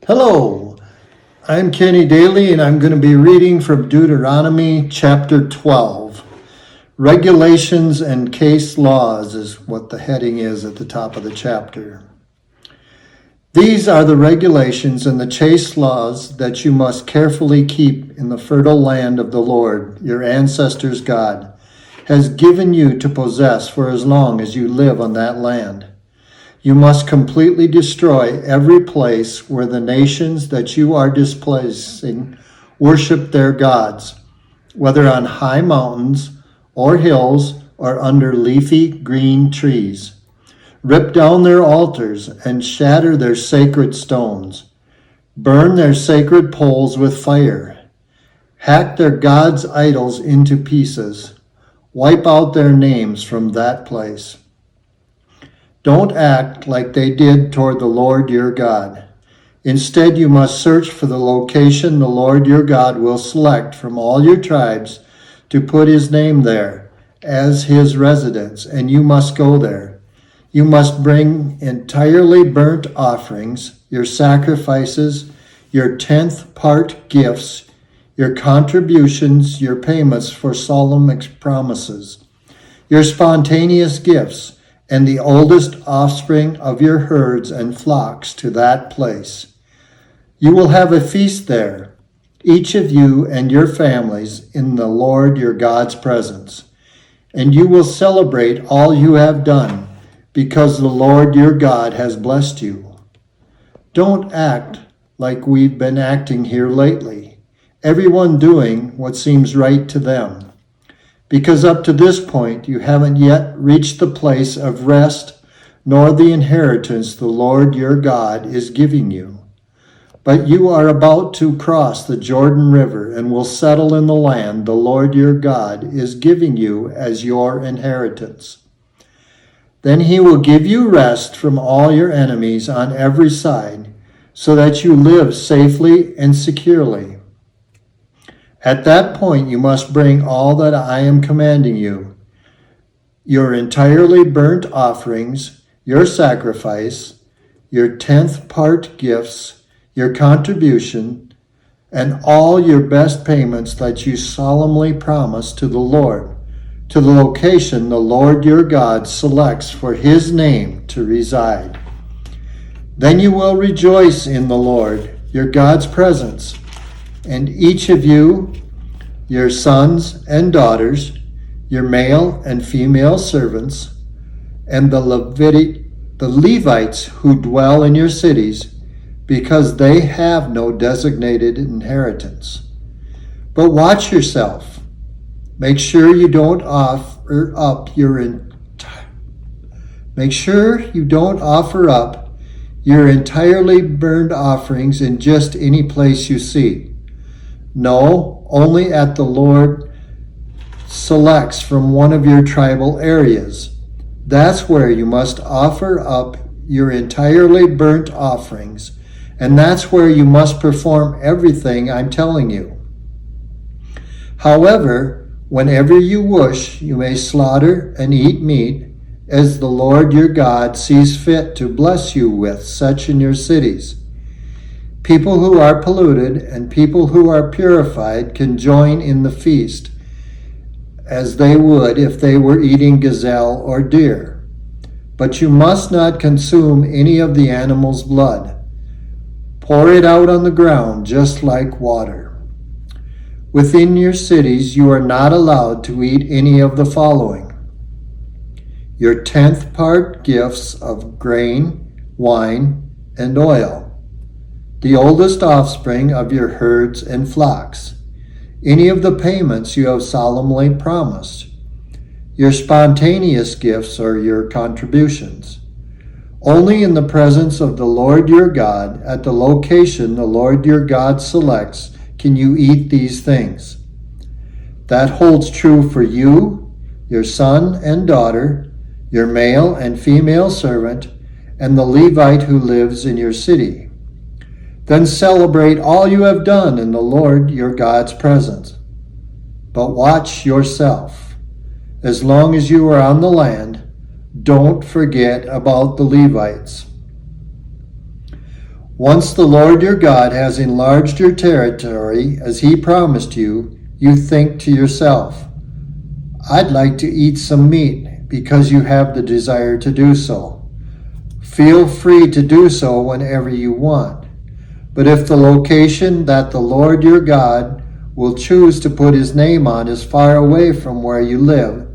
Hello, I'm Kenny Daly, and I'm going to be reading from Deuteronomy chapter 12. Regulations and case laws is what the heading is at the top of the chapter. These are the regulations and the case laws that you must carefully keep in the fertile land of the Lord, your ancestors' God, has given you to possess for as long as you live on that land. You must completely destroy every place where the nations that you are displacing worship their gods, whether on high mountains or hills or under leafy green trees. Rip down their altars and shatter their sacred stones. Burn their sacred poles with fire. Hack their gods' idols into pieces. Wipe out their names from that place. Don't act like they did toward the Lord your God. Instead, you must search for the location the Lord your God will select from all your tribes to put his name there as his residence, and you must go there. You must bring entirely burnt offerings, your sacrifices, your 10th part gifts, your contributions, your payments for solemn promises, your spontaneous gifts, and the oldest offspring of your herds and flocks to that place. You will have a feast there, each of you and your families, in the Lord your God's presence. And you will celebrate all you have done, because the Lord your God has blessed you. Don't act like we've been acting here lately, everyone doing what seems right to them. Because up to this point you haven't yet reached the place of rest, nor the inheritance the Lord your God is giving you. But you are about to cross the Jordan River and will settle in the land the Lord your God is giving you as your inheritance. Then he will give you rest from all your enemies on every side, so that you live safely and securely. At that point, you must bring all that I am commanding you, your entirely burnt offerings, your sacrifice, your 10th part gifts, your contribution, and all your best payments that you solemnly promise to the Lord, to the location the Lord your God selects for his name to reside. Then you will rejoice in the Lord, your God's presence, and each of you, your sons and daughters, your male and female servants, and the Levites who dwell in your cities, because they have no designated inheritance. But watch yourself. Make sure you don't offer up your entirely burned offerings in just any place you see. No, only at the Lord selects from one of your tribal areas. That's where you must offer up your entirely burnt offerings, and that's where you must perform everything I'm telling you. However, whenever you wish, you may slaughter and eat meat, as the Lord your God sees fit to bless you with such in your cities. People who are polluted and people who are purified can join in the feast, as they would if they were eating gazelle or deer. But you must not consume any of the animal's blood. Pour it out on the ground just like water. Within your cities you are not allowed to eat any of the following: your 10th part gifts of grain, wine, and oil, the oldest offspring of your herds and flocks, any of the payments you have solemnly promised, your spontaneous gifts or your contributions. Only in the presence of the Lord your God, at the location the Lord your God selects, can you eat these things. That holds true for you, your son and daughter, your male and female servant, and the Levite who lives in your city. Then celebrate all you have done in the Lord your God's presence. But watch yourself. As long as you are on the land, don't forget about the Levites. Once the Lord your God has enlarged your territory as he promised you, you think to yourself, I'd like to eat some meat because you have the desire to do so. Feel free to do so whenever you want. But if the location that the Lord your God will choose to put his name on is far away from where you live,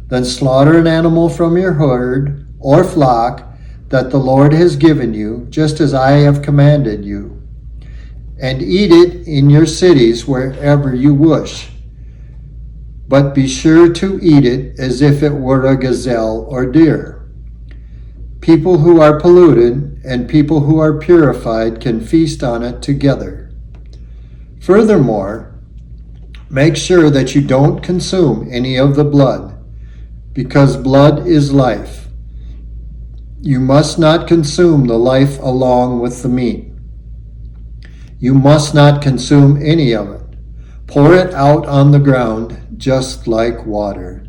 then slaughter an animal from your herd or flock that the Lord has given you, just as I have commanded you, and eat it in your cities wherever you wish. But be sure to eat it as if it were a gazelle or deer. People who are polluted and people who are purified can feast on it together. Furthermore, make sure that you don't consume any of the blood, because blood is life. You must not consume the life along with the meat. You must not consume any of it. Pour it out on the ground just like water.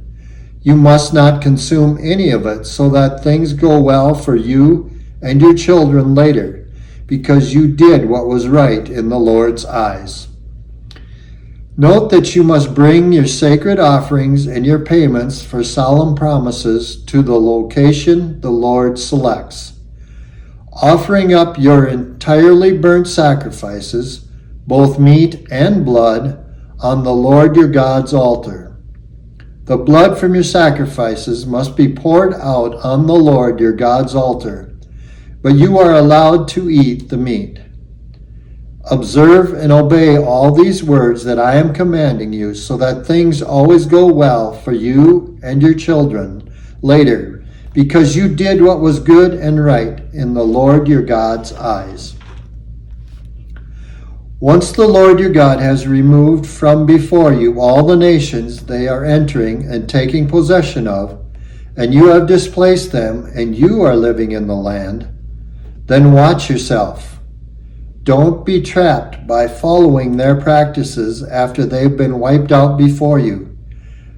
You must not consume any of it so that things go well for you and your children later, because you did what was right in the Lord's eyes. Note that you must bring your sacred offerings and your payments for solemn promises to the location the Lord selects. Offering up your entirely burnt sacrifices, both meat and blood, on the Lord your God's altar. The blood from your sacrifices must be poured out on the Lord your God's altar, but you are allowed to eat the meat. Observe and obey all these words that I am commanding you, so that things always go well for you and your children later, because you did what was good and right in the Lord your God's eyes. Once the Lord your God has removed from before you all the nations they are entering and taking possession of, and you have displaced them, and you are living in the land, then watch yourself. Don't be trapped by following their practices after they've been wiped out before you.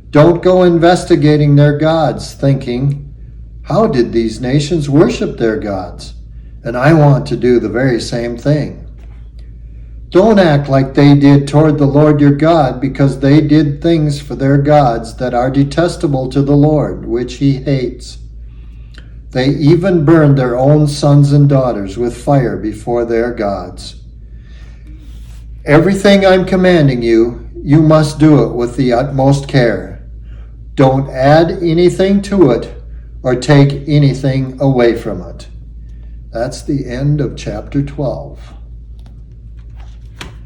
Don't go investigating their gods, thinking, how did these nations worship their gods? And I want to do the very same thing. Don't act like they did toward the Lord your God, because they did things for their gods that are detestable to the Lord, which he hates. They even burned their own sons and daughters with fire before their gods. Everything I'm commanding you, you must do it with the utmost care. Don't add anything to it or take anything away from it. That's the end of chapter 12.